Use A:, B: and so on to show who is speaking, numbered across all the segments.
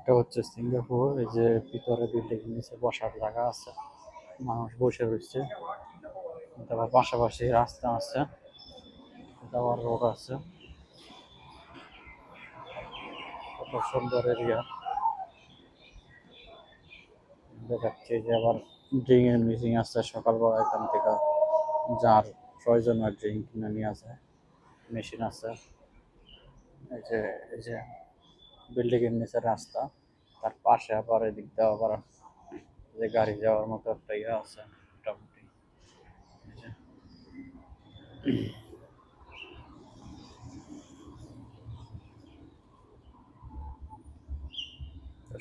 A: এটা হচ্ছে সিঙ্গাপুর। এই যে ভিতরে বিল্ডিং নিচে বসার জায়গা আছে, মানুষ বসে রয়েছে। তারপর পাশাপাশি রাস্তা আছে, যাওয়ার রোড আছে। কত সুন্দর এরিয়া দেখাচ্ছে। যে আবার ড্রিঙ্ক এর মেশিন আছে, সকালবেলা এখান থেকে যার প্রয়োজন হয় ড্রিঙ্ক কিনে নিয়ে আসে, মেশিন আছে। এই যে বিল্ডিং এর নিচে রাস্তা, তার পাশে আবার এদিক দিয়ে আবার যে গাড়ি যাওয়ার মতো একটা ইয়ে আছে মোটামুটি। এই যে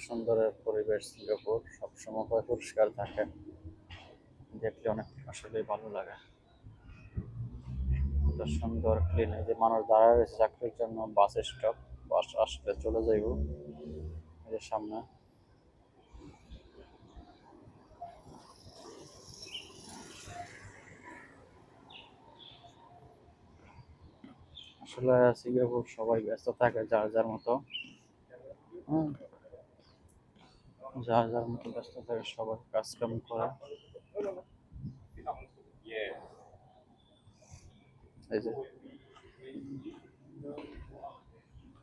A: সুন্দর পরিবেশ। সিঙ্গাপুর সবসময় পরিষ্কার থাকে, দেখলে অনেক আসলে ভালো লাগে। কত সুন্দর ক্লিন। এই যে মানুষ দাঁড়ায় রয়েছে চাকরির জন্য, বাস স্টপ, বাস আসলে চলে যাইব। এই যে সামনে আসলে সিঙ্গাপুর সবাই ব্যস্ত থাকে যার যার মতো। হুম, যার যার মতো ব্যস্ত থাকে, সবাই কাজ কাম করে। এই যে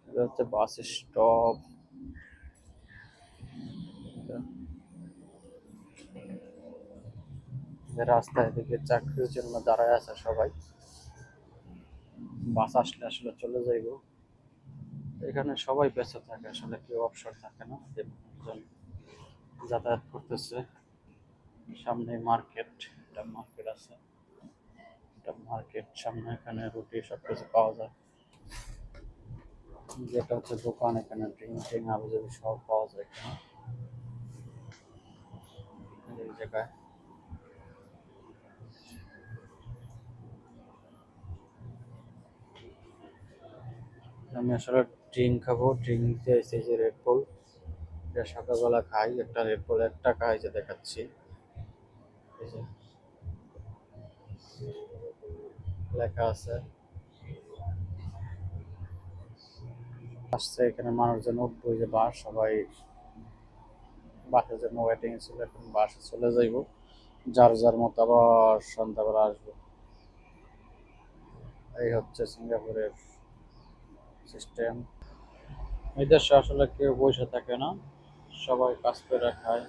A: এটা হচ্ছে বাস স্টপ। রাস্তায় দিকে চাকরির জন্য দাঁড়ায় আছে সবাই, বাস আসলে আসলে চলে যাইব। এখানে সবাই ব্যস্ত থাকে, আসলে কেউ অবসর থাকে না, যে মানুষজন যাতায়াত করতেছে। সামনে মার্কেট, একটা মার্কেট আছে, একটা মার্কেট সামনে। এখানে রুটি সবকিছু পাওয়া যায়। যেটা হচ্ছে দোকান, এখানে ড্রিঙ্ক ট্রিঙ্ক আবি সব পাওয়া যায় এখানে এই জায়গায়। আমি আসলে ড্রিঙ্ক খাবো, ড্রিঙ্ক নিতে এসেছি। এই যে রেডবুল, এটা সকালবেলা খাই। একটা রেডবুল 1 টাকা, এই যে দেখাচ্ছি। এই যে লেখা আছে। আসছে এখানে মানুষজন উঠবো, এই যে বাস, সবাই বাসের জন্য ওয়েটিং ছিল, এখন বাসে চলে যাইব। যার যার মতো আবার সন্ধ্যাবেলা আসবো। এই হচ্ছে সিঙ্গাপুরের সিস্টেম। এই দেশে আসলে কেউ বসে থাকে না, সবাই কাজ করে খায়।